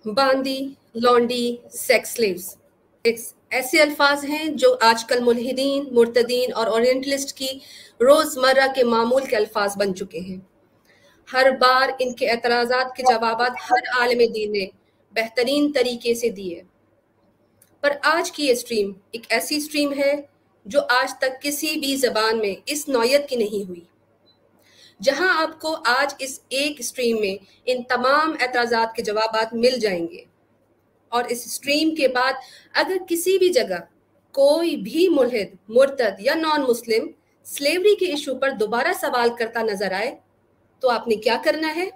बांदी, लौंडी, sex slaves ऐसे अल्फाज हैं जो आजकल मुल्हिदीन, मुर्तदीन और ओरिएंटलिस्ट की रोज़मर्रा के मामूल के अल्फाज बन चुके हैं। हर बार इनके एतराज़ात के जवाबात हर आलिम दीन ने बेहतरीन तरीके से दिए, पर आज की ये स्ट्रीम एक ऐसी स्ट्रीम है जो आज तक किसी भी ज़बान में इस नौयत की नहीं हुई। जहां आपको आज इस एक स्ट्रीम में इन तमाम एतराज़ात के जवाबात मिल जाएंगे, और इस स्ट्रीम के बाद अगर किसी भी जगह कोई भी मुल्हिद, मुर्तद या नॉन मुस्लिम स्लेवरी के इशू पर दोबारा सवाल करता नजर आए, तो आपने क्या करना है?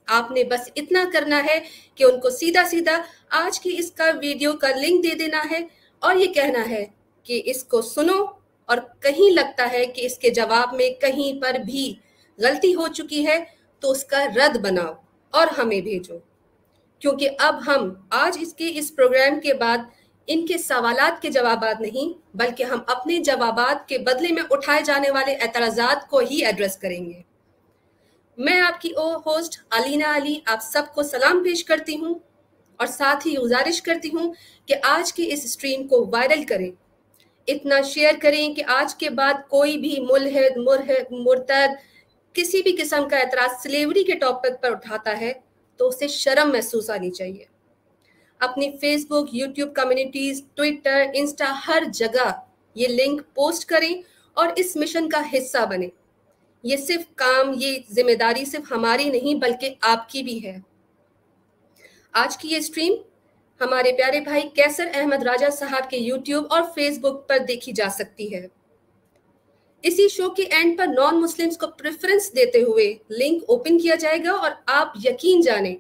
आपने बस इतना करना है कि उनको सीधा सीधा आज की इसका वीडियो का लिंक दे देना है और ये कहना है कि इसको सुनो, और कहीं लगता है कि इसके जवाब में कहीं पर भी गलती हो चुकी है तो उसका रद्द बनाओ और हमें भेजो, क्योंकि अब हम आज इसके इस प्रोग्राम के बाद इनके सवालात के जवाबात नहीं, बल्कि हम अपने जवाबात के बदले में उठाए जाने वाले एतराज़ात को ही एड्रेस करेंगे। मैं आपकी होस्ट अलीना अली आप सबको सलाम पेश करती हूँ और साथ ही गुजारिश करती हूँ कि आज की इस स्ट्रीम को वायरल करें, इतना शेयर करें कि आज के बाद कोई भी मुर्तद किसी भी किस्म का एतराज़ स्लेवरी के टॉपिक पर उठाता है तो उसे शर्म महसूस आनी चाहिए। अपनी Facebook, YouTube communities, Twitter, Insta, हर जगह ये लिंक पोस्ट करें और इस मिशन का हिस्सा बने। ये जिम्मेदारी सिर्फ हमारी नहीं बल्कि आपकी भी है। आज की ये स्ट्रीम हमारे प्यारे भाई कैसर अहमद राजा साहब के यूट्यूब और फेसबुक पर देखी जा सकती है। इसी शो के एंड पर नॉन मुस्लिम्स को प्रेफरेंस देते हुए लिंक ओपन किया जाएगा, और आप यकीन जानें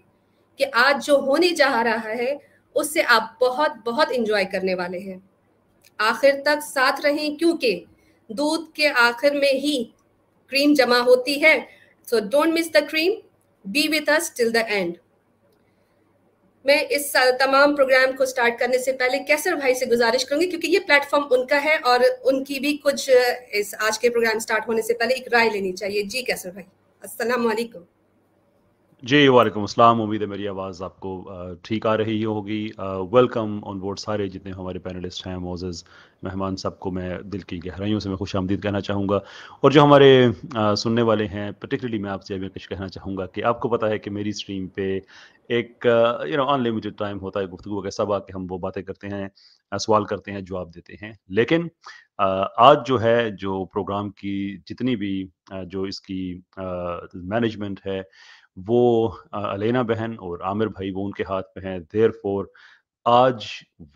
कि आज जो होने जा रहा है उससे आप बहुत बहुत इंजॉय करने वाले हैं। आखिर तक साथ रहें, क्योंकि दूध के आखिर में ही क्रीम जमा होती है। So don't miss the cream, be with us till the end. मैं इस तमाम प्रोग्राम को स्टार्ट करने से पहले कैसर भाई से गुजारिश करूंगी, क्योंकि ये प्लेटफॉर्म उनका है और उनकी भी कुछ इस आज के प्रोग्राम स्टार्ट होने से पहले एक राय लेनी चाहिए। जी कैसर भाई, अस्सलाम वालेकुम। जी वालेकुम अस्सलाम। उम्मीद है मेरी आवाज़ आपको ठीक आ रही होगी। वेलकम ऑन बोर्ड सारे जितने हमारे पैनलिस्ट हैं, मोज़ेज़ मेहमान, सबको मैं दिल की गहराइयों से मैं खुश आमदीद कहना चाहूँगा। और जो हमारे सुनने वाले हैं, पर्टिकुलरली मैं आपसे अभी कुछ कहना चाहूँगा कि आपको पता है कि मेरी स्ट्रीम पे एक अनलिमिटेड टाइम होता है गुफ्तगू का, सब आके हम वो बातें करते हैं, सवाल करते हैं, जवाब देते हैं। लेकिन आज जो है, जो प्रोग्राम की जितनी भी जो इसकी मैनेजमेंट है, वो अलेना बहन और आमिर भाई वो उनके हाथ में है। देयरफॉर आज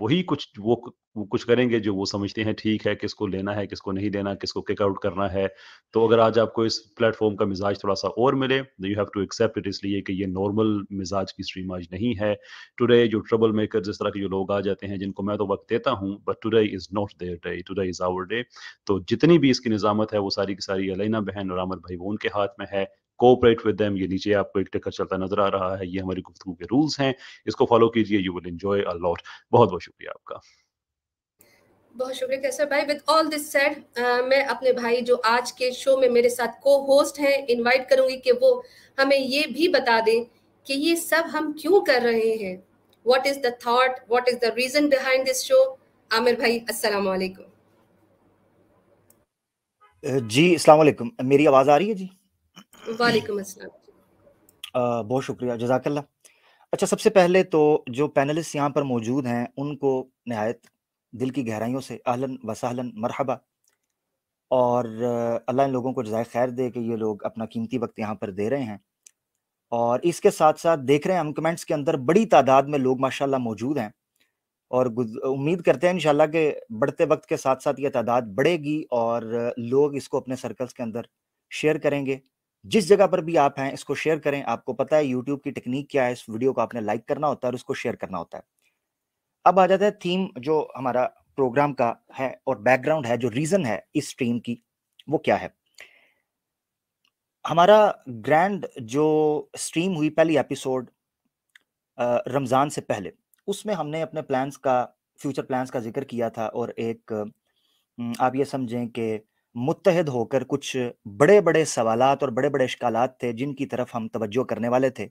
वही वो कुछ करेंगे जो वो समझते हैं ठीक है, किसको लेना है, किसको नहीं लेना, किसको किक आउट करना है। तो अगर आज आपको इस प्लेटफॉर्म का मिजाज थोड़ा सा और मिले, you have to accept it, इसलिए कि ये नॉर्मल मिजाज की स्ट्रीम आज नहीं है। टुडे जो ट्रबल मेकर, जिस तरह के जो लोग आ जाते हैं, जिनको मैं तो वक्त देता हूँ, but today is not their day, today is our day. तो जितनी भी इसकी निजामत है वो सारी की सारी अलेना बहन और आमिर भाई वो उनके हाथ में है। Cooperate with them. ये नीचे आपको एक टिकर चलता नजर आ रहा है, ये हमारी गुफ्तगू के रूल्स हैं, इसको फॉलो कीजिए, you will enjoy a lot. बहुत बहुत शुक्रिया आपका। बहुत शुक्रिया कैसर भाई। विद ऑल दिस सेड, मैं अपने भाई जो आज के शो में मेरे साथ को होस्ट हैं इनवाइट करूंगी कि वो हमें ये भी बता दें कि ये सब हम क्यों कर रहे हैं। What is the thought, what is the reason behind this show. Aamir भाई, अस्सलाम वालेकुम। जी अस्सलाम वालेकुम। मेरी आवाज़ आ रही है जी? वालेकुम अस्सलाम। बहुत शुक्रिया, जज़ाकल्लाह। अच्छा, सबसे पहले तो जो पैनलिस्ट यहाँ पर मौजूद हैं उनको नहायत दिल की गहराइयों से अहलन व सहलन मरहबा, और अल्लाह इन लोगों को जज़ाए खैर दे कि ये लोग अपना कीमती वक्त यहाँ पर दे रहे हैं। और इसके साथ साथ देख रहे हैं हम कमेंट्स के अंदर बड़ी तादाद में लोग माशाल्लाह मौजूद हैं, और उम्मीद करते हैं इंशाल्लाह कि बढ़ते वक्त के साथ साथ ये तादाद बढ़ेगी और लोग इसको अपने सर्कल्स के अंदर शेयर करेंगे। जिस जगह पर भी आप हैं इसको शेयर करें। आपको पता है यूट्यूब की टेक्निक क्या है, इस वीडियो को आपने लाइक करना होता है और उसको शेयर करना होता है। अब आ जाता है थीम जो हमारा प्रोग्राम का है और बैकग्राउंड है, जो रीजन है इस स्ट्रीम की, वो क्या है। हमारा ग्रैंड जो स्ट्रीम हुई पहली एपिसोड रमज़ान से पहले, उसमें हमने अपने प्लान्स का, फ्यूचर प्लान्स का जिक्र किया था, और एक आप ये समझें कि मुत्तहद होकर कुछ बड़े बड़े सवालात और बड़े बड़े इश्कालात थे जिनकी तरफ हम तवज्जो करने वाले थे,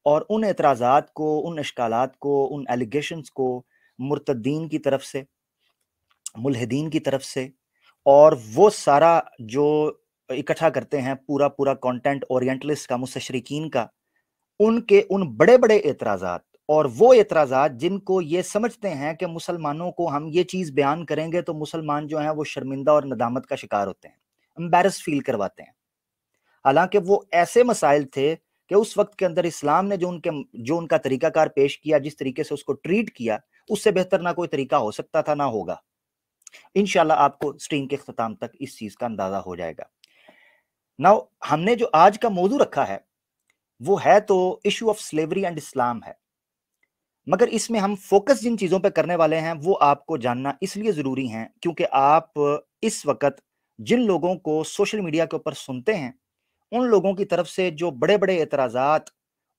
और उन एतराज़ात को, उन इश्कालात को, उन एलिगेशंस को मुर्तदीन की तरफ से, मुल्हिदीन की तरफ से, और वो सारा जो इकट्ठा करते हैं पूरा पूरा कंटेंट ओरिएंटलिस्ट का, मुस्तशरिकीन का, उनके उन बड़े बड़े एतराज़ात, और वो एतराज़ात जिनको ये समझते हैं कि मुसलमानों को हम ये चीज़ बयान करेंगे तो मुसलमान जो हैं वो शर्मिंदा और नदामत का शिकार होते हैं, एम्बैरस फील करवाते हैं। हालांकि वो ऐसे मसाइल थे कि उस वक्त के अंदर इस्लाम ने जो उनका तरीकाकार पेश किया, जिस तरीके से उसको ट्रीट किया, उससे बेहतर ना कोई तरीका हो सकता था ना होगा। इंशाल्लाह आपको स्ट्रीम के इख्तिताम तक इस चीज का अंदाजा हो जाएगा। नाउ हमने जो आज का मौजू रखा है वो है तो issue of slavery and Islam है, मगर इसमें हम फोकस जिन चीजों पे करने वाले हैं वो आपको जानना इसलिए जरूरी है क्योंकि आप इस वक्त जिन लोगों को सोशल मीडिया के ऊपर सुनते हैं, उन लोगों की तरफ से जो बड़े बड़े एतराज़ात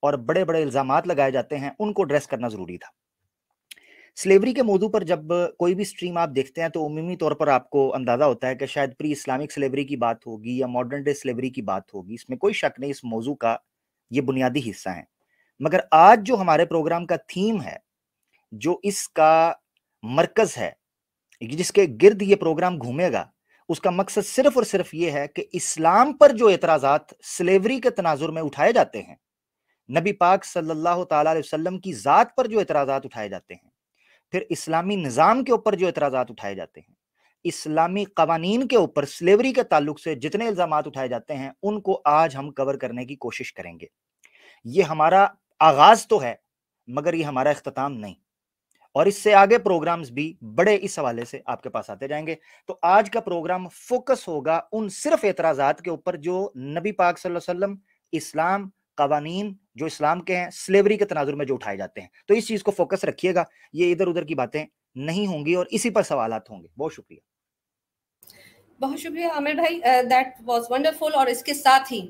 और बड़े बड़े इल्जामात लगाए जाते हैं उनको एड्रेस करना जरूरी था। स्लेवरी के मौजू पर जब कोई भी स्ट्रीम आप देखते हैं तो उमूमी तौर पर आपको अंदाजा होता है कि शायद प्री इस्लामिक स्लेवरी की बात होगी या मॉडर्न डे स्लेवरी की बात होगी। इसमें कोई शक नहीं, इस मौजू का ये बुनियादी हिस्सा है। मगर आज जो हमारे प्रोग्राम का थीम है, जो इसका मरकज है, जिसके गिर्द ये प्रोग्राम घूमेगा, उसका मकसद सिर्फ और सिर्फ ये है कि इस्लाम पर जो एतराज़ात स्लेवरी के तनाजुर में उठाए जाते हैं, नबी पाक सल्लल्लाहु ताला अलैहि वसल्लम की ज़ात पर जो एतराज़ात उठाए जाते हैं, फिर इस्लामी निज़ाम के ऊपर जो एतराज़ात उठाए जाते हैं, इस्लामी कवानीन के ऊपर स्लेवरी के ताल्लुक से जितने इल्ज़ामात उठाए जाते हैं, उनको आज हम कवर करने की कोशिश करेंगे। ये हमारा आगाज तो है मगर ये हमारा इख्तिताम नहीं, और इससे आगे प्रोग्राम्स भी बड़े इस हवाले से आपके पास आते जाएंगे। तो आज का प्रोग्राम फोकस होगा उन सिर्फ एतराज़ात के ऊपर जो नबी पाक सल्लल्लाहु अलैहि वसल्लम, इस्लाम, कवानीन जो इस्लाम के हैं, स्लेवरी के तनाजुर में जो उठाए जाते हैं। तो इस चीज को फोकस रखिएगा, ये इधर उधर की बातें नहीं होंगी और इसी पर सवालात होंगे। बहुत शुक्रिया। बहुत शुक्रिया आमिर भाई, दैट वाज वंडरफुल। और इसके साथ ही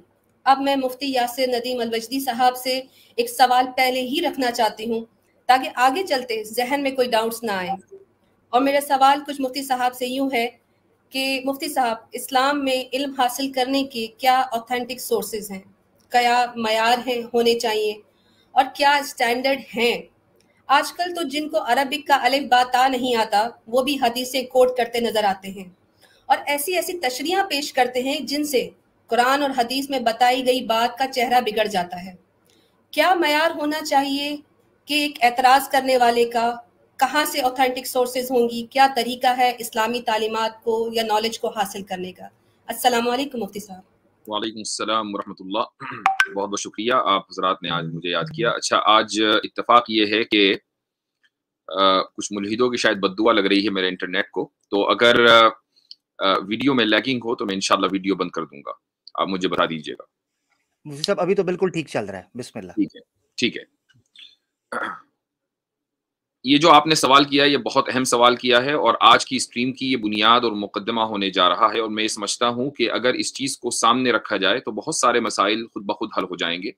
अब मैं मुफ्ती यासिर नदीम अलवजदी साहब से एक सवाल पहले ही रखना चाहती हूँ ताकि आगे चलते जहन में कोई डाउट्स ना आए। और मेरा सवाल कुछ मुफ्ती साहब से यूँ है कि मुफ्ती साहब, इस्लाम में इल्म हासिल करने के क्या ऑथेंटिक सोर्सेज हैं, क्या मयार हैं होने चाहिए और क्या स्टैंडर्ड हैं? आजकल तो जिनको अरबिक का अलिफ बा ता नहीं आता वो भी हदीसें कोट करते नजर आते हैं और ऐसी ऐसी तशरीहां पेश करते हैं जिनसे कुरान और हदीस में बताई गई बात का चेहरा बिगड़ जाता है। क्या मयार होना चाहिए कि एक एतराज करने वाले का कहाँ से ऑथेंटिक सोर्सेज होंगी, क्या तरीका है इस्लामी तालीमात को या नॉलेज को हासिल करने का? अस्सलाम वालेकुम मुफ्ती साहब। वालेकुम अस्सलाम वरहमतुल्लाह। बहुत बहुत शुक्रिया, आप हजरात ने आज मुझे याद किया। अच्छा, आज इत्तेफाक ये है कि कुछ मुल्हिदों की शायद बद्दुआ लग रही है मेरे इंटरनेट को, तो अगर वीडियो में लैगिंग हो तो मैं इंशाल्लाह वीडियो बंद कर दूंगा, आप मुझे बता दीजिएगा। मुझे सब अभी तो बिल्कुल ठीक चल रहा है, बिस्मिल्लाह। ठीक है, ठीक है। ये जो आपने सवाल किया, ये बहुत अहम सवाल किया है और आज की स्ट्रीम की ये बुनियाद और मुकदमा होने जा रहा है। और मैं ये समझता हूँ कि अगर इस चीज़ को सामने रखा जाए तो बहुत सारे मसाइल खुद ब खुद हल हो जाएंगे।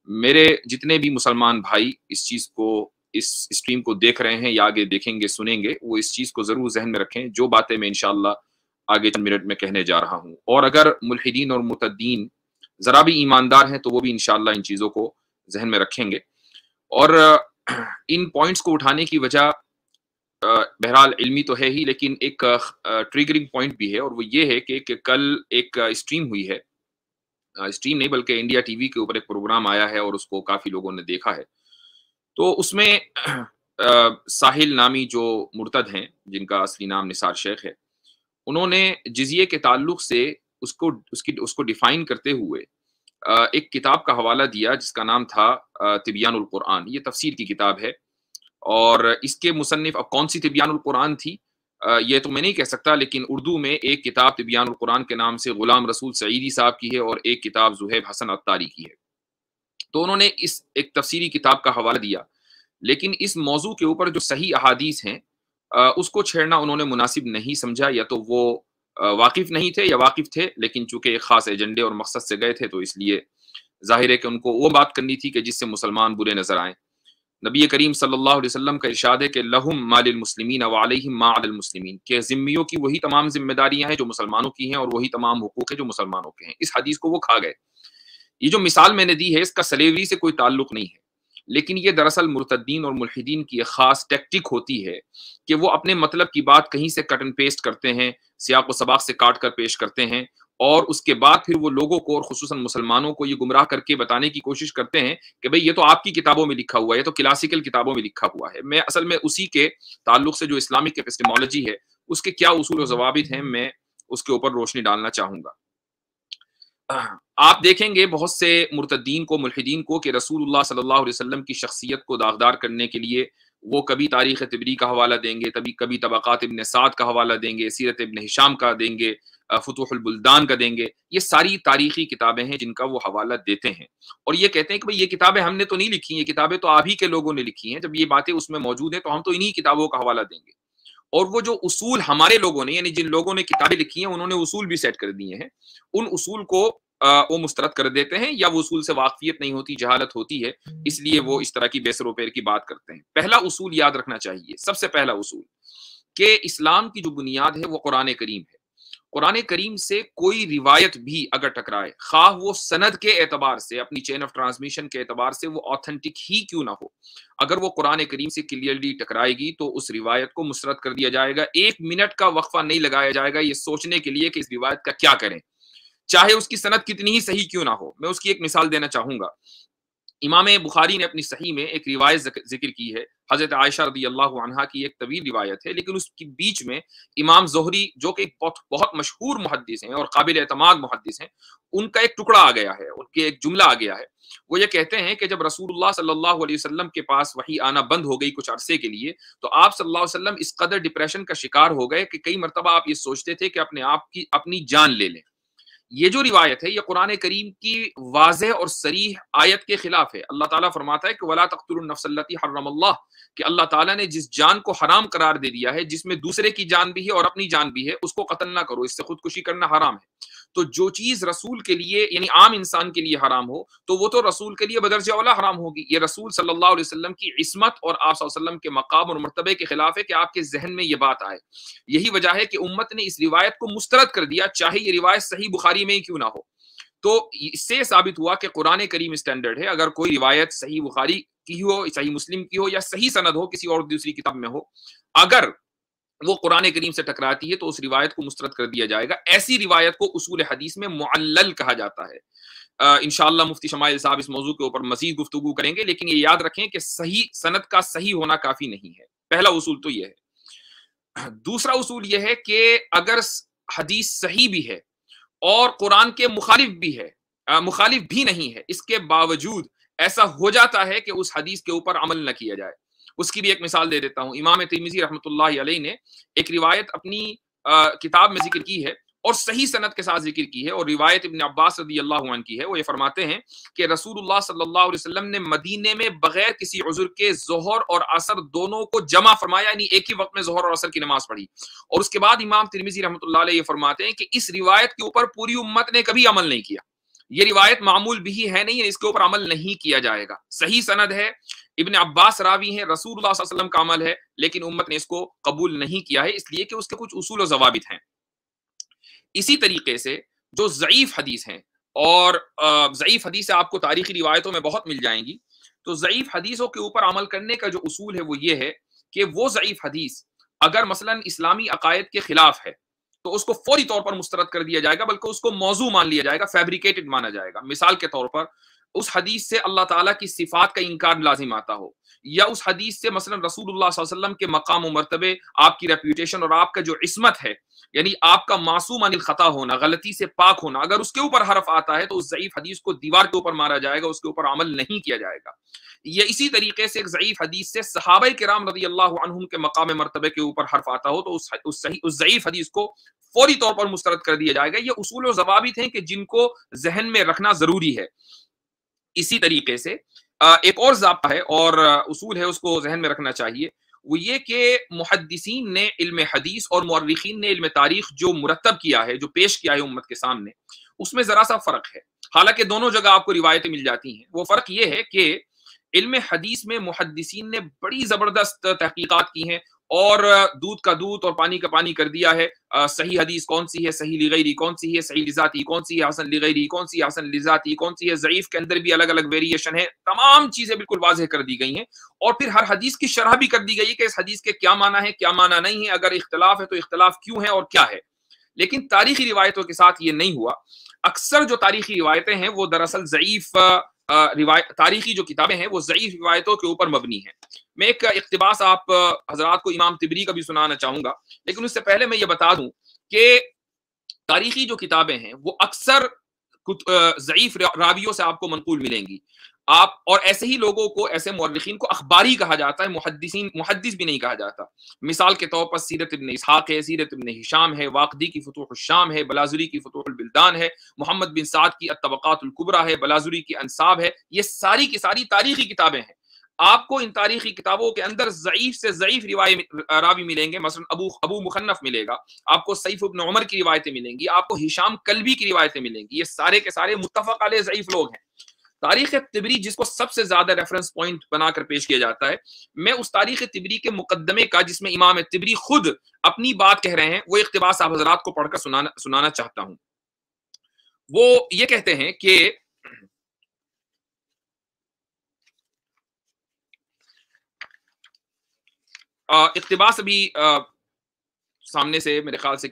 मेरे जितने भी मुसलमान भाई इस चीज़ को, इस स्ट्रीम को देख रहे हैं या आगे देखेंगे सुनेंगे, वो इस चीज़ को ज़रूर जहन में रखें जो बातें मैं इंशाअल्लाह आगे चंद मिनट में कहने जा रहा हूँ। और अगर मुल्हिदीन और मुतद्दीन ज़रा भी ईमानदार हैं तो वो भी इंशाअल्लाह इन चीज़ों को जहन में रखेंगे। और इन पॉइंट्स को उठाने की वजह बहरहाल इल्मी तो है ही, लेकिन एक ट्रिगरिंग पॉइंट भी है, और वो ये है कि कल एक स्ट्रीम हुई है, स्ट्रीम नहीं बल्कि इंडिया टीवी के ऊपर एक प्रोग्राम आया है और उसको काफ़ी लोगों ने देखा है। तो उसमें साहिल नामी जो मुर्तद हैं, जिनका असली नाम निसार शेख है, उन्होंने जिजिये के ताल्लुक से उसको डिफाइन करते हुए एक किताब का हवाला दिया जिसका नाम था तिबियानुल कुरान। ये तफसीर की किताब है और इसके मुसन्निफ, अब कौन सी तिबियानुल कुरान थी ये तो मैं नहीं कह सकता, लेकिन उर्दू में एक किताब तिबियानुल कुरान के नाम से गुलाम रसूल सईदी साहब की है और एक किताब ज़ुहैब हसन अत्तारी की है। तो उन्होंने इस एक तफसीरी किताब का हवाला दिया, लेकिन इस मौजू के ऊपर जो सही अहादीस हैं उसको छेड़ना उन्होंने मुनासिब नहीं समझा। या तो वो वाकिफ नहीं थे या वाकिफ थे, लेकिन चूंकि एक खास एजेंडे और मकसद से गए थे तो इसलिए जाहिर है कि उनको वो बात करनी थी कि जिससे मुसलमान बुरे नजर आए। نبی کریم صلی اللہ علیہ وسلم کا ارشاد ہے کہ لہم ما للمسلمین وعلیہم ما علی المسلمین، کہ ذمیوں کی وہی تمام ذمہ داریاں ہیں جو مسلمانوں کی ہیں، اور وہی تمام حقوق ہیں جو مسلمانوں کے ہیں۔ اس حدیث کو وہ کھا گئے۔ یہ جو مثال میں نے دی ہے اس کا سلیوری سے کوئی تعلق نہیں ہے، لیکن یہ دراصل مرتدین اور ملحدین کی ایک خاص ٹیکٹک ہوتی ہے کہ وہ اپنے مطلب کی بات کہیں سے کٹ اینڈ پیسٹ کرتے ہیں، سیاق و سباق سے کاٹ کر پیش کرتے ہیں، اور اس کے بعد پھر وہ لوگوں کو اور خصوصاً مسلمانوں کو یہ گمراہ کر کے بتانے کی کوشش کرتے ہیں کہ بھئی یہ تو آپ کی کتابوں میں لکھا ہوا ہے، یہ تو کلاسیکل کتابوں میں لکھا ہوا ہے۔ میں اصل میں اسی کے تعلق سے جو اسلامک ایپسٹیمولوجی ہے اس کے کیا اصول و ضوابط ہیں، میں اس کے اوپر روشنی ڈالنا چاہوں گا۔ آپ دیکھیں گے بہت سے مرتدین کو، ملحدین کو، کہ رسول اللہ صلی اللہ علیہ وسلم کی شخصیت کو داغدار کرنے کے لیے وہ کبھی تاریخ طبری کا حوالہ دیں گے، کبھی طبقات ابن سعد کا حوالہ دیں گے، سیرت ابن ہشام کا دیں گے، فتوح البلدان کا دیں گے۔ یہ ساری تاریخی کتابیں ہیں جن کا وہ حوالہ دیتے ہیں، اور یہ کہتے ہیں کہ بھئی یہ کتابیں ہم نے تو نہیں لکھی، یہ کتابیں تو آپ ہی کے لوگوں نے لکھی ہیں۔ جب یہ باتیں اس میں موجود ہیں تو ہم تو انہی کتابوں کا حوالہ دیں گے، اور وہ جو اصول ہمارے لوگوں نے، یعنی جن لوگوں نے کتابیں لکھی ہیں انہوں نے اصول بھی سیٹ کر دیے ہیں، ان اصول کو وہ مسترد کر دیتے ہیں، یا وہ اصول سے واقفیت نہیں ہوتی، جہالت ہوتی ہے، اس لیے وہ اس طرح کی بے سر و پیر کی بات کرتے ہیں۔ پہلا اصول یاد رکھنا چاہیے، سب سے پہلا اصول، کہ اسلام کی جو بنیاد ہے وہ قرآن کریم ہے۔ قرآن کریم سے کوئی روایت بھی اگر ٹکرائے، خواہ وہ سند کے اعتبار سے، اپنی چین آف ٹرانسمیشن کے اعتبار سے وہ آتھینٹک ہی کیوں نہ ہو، اگر وہ قرآن کریم سے کلیئرلی ٹکرائے گی تو اس روایت کو مسترد کر دیا جائے گا۔ ایک منٹ کا وقفہ نہیں لگایا جائے گا یہ سوچنے کے لیے کہ اس روایت کا کیا کریں، چاہے اس کی سند کتنی ہی صحیح کیوں نہ ہو۔ میں اس کی ایک مثال دینا چاہوں گا۔ امام بخاری نے اپنی صحیح میں ایک روایت ذکر کی ہے، حضرت عائشہ رضی اللہ عنہا کی ایک طویل روایت ہے، لیکن اس کی بیچ میں امام زہری جو کہ ایک بہت مشہور محدث ہیں اور قابل اعتماد محدث ہیں، ان کا ایک ٹکڑا آ گیا ہے، ان کے ایک جملہ آ گیا ہے۔ وہ یہ کہتے ہیں کہ جب رسول اللہ صلی اللہ علیہ وسلم کے پاس وحی آنا بند ہو گئی کچھ عرصے کے لیے، تو آپ صلی اللہ علیہ وسلم اس قدر ڈپریشن کا شکار ہو گئے کہ کئی مرتبہ آپ یہ سوچتے تھے کہ اپنی جان لے لیں۔ یہ جو روایت ہے یہ قرآن کریم کی واضح اور صریح آیت کے خلاف ہے۔ اللہ تعالیٰ فرماتا ہے کہ وَلَا تَقْتُلُوا النَّفْسَ الَّتِي حَرَّمَ اللَّهُ، کہ اللہ تعالیٰ نے جس جان کو حرام قرار دے دیا ہے، جس میں دوسرے کی جان بھی ہے اور اپنی جان بھی ہے، اس کو قتل نہ کرو، اس سے خودکشی کرنا حرام ہے۔ تو جو چیز رسول کے لیے یعنی عام انسان کے لیے حرام ہو تو وہ تو رسول کے لیے بدرجہ اولا حرام ہوگی۔ یہ رسول صلی اللہ علیہ وسلم کی عصمت اور آپ صلی اللہ علیہ وسلم کے مقام اور مرتبے کے خلاف ہے کہ آپ کے ذہن میں یہ بات آئے۔ یہی وجہ ہے کہ امت نے اس روایت کو مسترد کر دیا، چاہے یہ روایت صحیح بخاری میں ہی کیوں نہ ہو۔ تو اس سے ثابت ہوا کہ قرآن کریم اسٹینڈرڈ ہے۔ اگر کوئی روایت صحیح بخاری کی ہو، صحیح مسلم کی ہو، یا صحیح سند ہو کسی اور دوسری کتاب میں ہو، اگر وہ قرآن کریم سے ٹکراتی ہے تو اس روایت کو مسترد کر دیا جائے گا۔ ایسی روایت کو اصول حدیث میں معلل کہا جاتا ہے۔ انشاءاللہ مفتی شمائل صاحب اس موضوع کے اوپر مزید گفتگو کریں گے، لیکن یہ یاد رکھیں کہ صحیح سند کا صحیح ہونا کافی نہیں ہے۔ پہلا اصول تو یہ ہے۔ دوسرا اصول یہ ہے کہ اگر حدیث صحیح بھی ہے اور قرآن کے مخالف بھی نہیں ہے، اس کے باوجود ایسا ہو جاتا ہے کہ اس حدیث کے اوپر عمل نہ کیا جائے۔ اس کی بھی ایک مثال دے دیتا ہوں۔ امام ترمذی رحمۃ اللہ علیہ نے ایک روایت اپنی کتاب میں ذکر کی ہے اور صحیح سند کے ساتھ ذکر کی ہے، اور روایت ابن عباس رضی اللہ عنہ کی ہے۔ وہ یہ فرماتے ہیں کہ رسول اللہ صلی اللہ علیہ وسلم نے مدینے میں بغیر کسی عذر کے ظہر اور عصر دونوں کو جمع فرمایا، یعنی ایک ہی وقت میں ظہر اور عصر کی نماز پڑھی۔ اور اس کے بعد امام ترمذی رحمۃ اللہ علیہ یہ فرماتے ہیں کہ اس روایت کے اوپر پوری امت نے کبھی عمل نہیں کیا۔ یہ روایت معمول بھی ہے نہیں، اس کے اوپر عمل نہیں کیا جائے گا۔ صحیح سند ہے، ابن عباس راوی ہیں، رسول اللہ صلی اللہ علیہ وسلم کا عمل ہے، لیکن امت نے اس کو قبول نہیں کیا ہے، اس لیے کہ اس کے کچھ اصول و ضوابط ہیں۔ اسی طریقے سے جو ضعیف حدیث ہیں، اور ضعیف حدیث آپ کو تاریخی روایتوں میں بہت مل جائیں گی، تو ضعیف حدیثوں کے اوپر عمل کرنے کا جو اصول ہے وہ یہ ہے کہ وہ ضعیف حدیث اگر مثلا اسلامی عقائد کے خلاف ہے تو اس کو فوری طور پر مسترد کر دیا جائے گا، بلکہ اس کو موضوع مان لیا جائے گا، فیبریکیٹڈ مانا جائے گا۔ مثال کے طور پر اس حدیث سے اللہ تعالیٰ کی صفات کا انکار لازم آتا ہو، یا اس حدیث سے مثلا رسول اللہ صلی اللہ علیہ وسلم کے مقام و مرتبے، آپ کی ریپیوٹیشن اور آپ کا جو عصمت ہے، یعنی آپ کا معصوم عن الخطا ہونا، غلطی سے پاک ہونا، اگر اس کے اوپر حرف آتا ہے تو اس ضعیف حدیث کو دیوار کے اوپر مارا جائے گا، اس کے اوپر عمل نہیں کیا جائے گا۔ یہ اسی طریقے سے ایک ضعیف حدیث سے صحابہ کرام رضی اللہ عنہم کے مقام مرتبے کے اوپر حرف آتا ہو تو اس ضعیف حدیث کو فوری طور پر مسترد کر دیا جائے گا۔ یہ اصول و ضوابط ہیں کہ جن کو ذہن میں رکھنا ضروری ہے۔ اسی طریقے سے ایک اور ضابطہ ہے اور اصول ہے، اس کو ذہن میں رکھنا چاہیے، وہ یہ کہ محدثین نے علم حدیث اور مورخین نے علم تاریخ جو مرتب کیا ہے، جو پیش کیا ہے امت کے سامنے، اس میں ذرا سا فرق ہے۔ حالانکہ دونوں جگہ آپ کو روایتیں مل جاتی ہیں، وہ فرق یہ ہے کہ علم حدیث میں محدثین نے بڑی زبردست تحقیقات کی ہیں اور دودھ کا دودھ اور پانی کا پانی کر دیا ہے. صحیح حدیث کون سی ہے، صحیح لغیری کون سی ہے، صحیح لذاتی کون سی ہے، حسن لغیری کون سی ہے، حسن لذاتی کون سی ہے، ضعیف کے اندر بھی الگ الگ ویریشن ہے. تمام چیزیں بالکل واضح کر دی گئی ہیں اور پھر ہر حدیث کی شرح بھی کر دی گئی ہے کہ اس حدیث کے کیا معنی ہے، کیا معنی نہیں ہے، اگر اختلاف ہے تو اختلاف کیوں ہے اور کیا ہے. لیکن تاریخی روایتوں کے ساتھ یہ نہیں ہوا. اکثر جو تاریخی روایتیں ہیں وہ دراصل ضعیف تاریخی جو کتابیں ہیں وہ ضعیف روایتوں کے اوپر مبنی ہیں. میں ایک اقتباس آپ حضرات کو امام طبری کا بھی سنانا چاہوں گا، لیکن اس سے پہلے میں یہ بتا دوں کہ تاریخی جو کتابیں ہیں وہ اکثر ضعیف راویوں سے آپ کو منقول ملیں گی. آپ اور ایسے ہی لوگوں کو، ایسے مورخین کو اخباری کہا جاتا ہے، محدث بھی نہیں کہا جاتا. مثال کے طور پر سیرت ابن اسحاق ہے، سیرت ابن ہشام ہے، واقدی کی فتوح الشام ہے، بلازری کی فتوح البلدان ہے، محمد بن سعد کی الطبقات الکبریٰ ہے، بلازری کی انصاب ہے. یہ ساری کی ساری تاریخی کتابیں ہیں. آپ کو ان تاریخی کتابوں کے اندر ضعیف سے ضعیف راوی ملیں گے. مثلا ابو مخنف ملے گا آپ کو، سیف ابن عمر کی روایتیں ملیں گی آپ کو، ہشام کلبی کی روایتیں ملیں گی. یہ سارے کے سارے متفق علیہ ضعیف لوگ ہیں. تاریخ طبری جس کو سب سے زیادہ ریفرنس پوائنٹ بنا کر پیش کیا جاتا ہے، میں اس تاریخ طبری کے مقدمے کا جس میں امام طبری خود اپنی بات کہہ رہے ہیں وہ اقتباس آپ حضرات کو پڑھ کر سنانا چاہتا ہوں. وہ یہ کہتے ہیں کہ اقتباس ابھی سامنے سے میرے خیال سے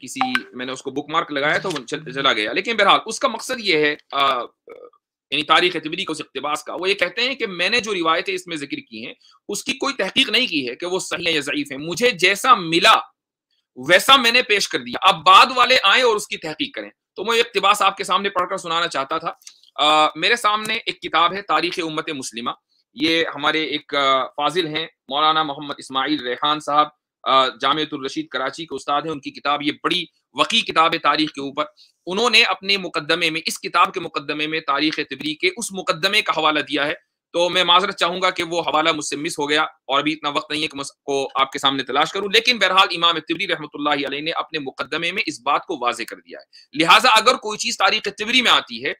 میں نے اس کو بک مارک لگایا تو چلا گیا، لیکن بہرحال اس کا مقصد یہ ہے یعنی تاریخ طبری کو اس اقتباس کا. وہ یہ کہتے ہیں کہ میں نے جو روایتیں اس میں ذکر کی ہیں اس کی کوئی تحقیق نہیں کی ہے کہ وہ صحیح ہیں یا ضعیف ہیں. مجھے جیسا ملا ویسا میں نے پیش کر دیا. اب بعد والے آئیں اور اس کی تحقیق کریں. تو میں اقتباس آپ کے سامنے پڑھ کر سنانا چاہتا تھا. میرے سامنے ایک کتاب ہے تاریخ امت مسلمہ. یہ ہمارے ایک فاضل ہیں مولانا محمد اسماعیل ریحان صاحب، جامعۃ الرشید کراچی کے استاد ہیں. ان کی کتاب یہ بڑی وقی کتاب ہے تاریخ کے اوپر. انہوں نے اپنے مقدمے میں، اس کتاب کے مقدمے میں تاریخ طبری کے اس مقدمے کا حوالہ دیا ہے. تو میں معذرت چاہوں گا کہ وہ حوالہ مجھ سے مس ہو گیا اور ابھی اتنا وقت نہیں ہے کہ میں اس کو آپ کے سامنے تلاش کروں. لیکن بہرحال امام طبری رحمۃ اللہ علیہ نے اپنے مقدمے میں اس بات کو واضح کر دیا ہے. لہٰذا اگر کوئی چیز تاریخ طبری میں آتی ہے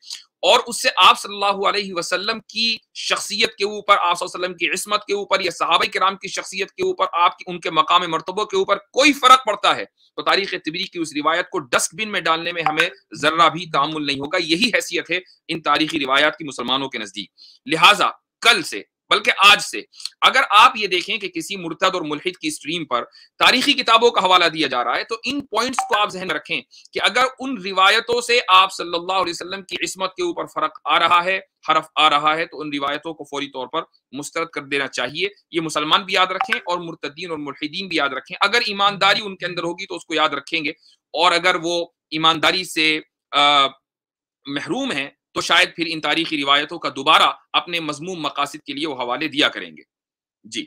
اور اس سے آپ صلی اللہ علیہ وسلم کی شخصیت کے اوپر، آپ صلی اللہ علیہ وسلم کی عصمت کے اوپر یا صحابہ کرام کی شخصیت کے اوپر، آپ کی ان کے مقام مرتبہ کے اوپر کوئی فرق پڑتا ہے تو تاریخ طبری کی اس روایت کو ڈسٹ بن میں ڈالنے میں ہمیں ذرہ بھی تعامل نہیں ہوگا. یہی حیثیت ہے ان تاریخی روایات کی مسلمانوں کے نزدیک. لہٰذا کل سے بلکہ آج سے اگر آپ یہ دیکھیں کہ کسی مرتد اور ملحد کی سٹریم پر تاریخی کتابوں کا حوالہ دیا جا رہا ہے تو ان پوائنٹس کو آپ ذہن میں رکھیں کہ اگر ان روایتوں سے آپ صلی اللہ علیہ وسلم کی عصمت کے اوپر فرق آ رہا ہے، حرف آ رہا ہے، تو ان روایتوں کو فوری طور پر مسترد کر دینا چاہیے. یہ مسلمان بھی یاد رکھیں اور مرتدین اور ملحدین بھی یاد رکھیں. اگر ایمانداری ان کے اندر ہوگی تو اس کو یاد رکھیں گے، اور اگر وہ ایمانداری سے محروم ہیں تو شاید پھر ان تاریخی روایتوں کا دوبارہ اپنے مذموم مقاصد کے لیے وہ حوالے دیا کریں گے. جی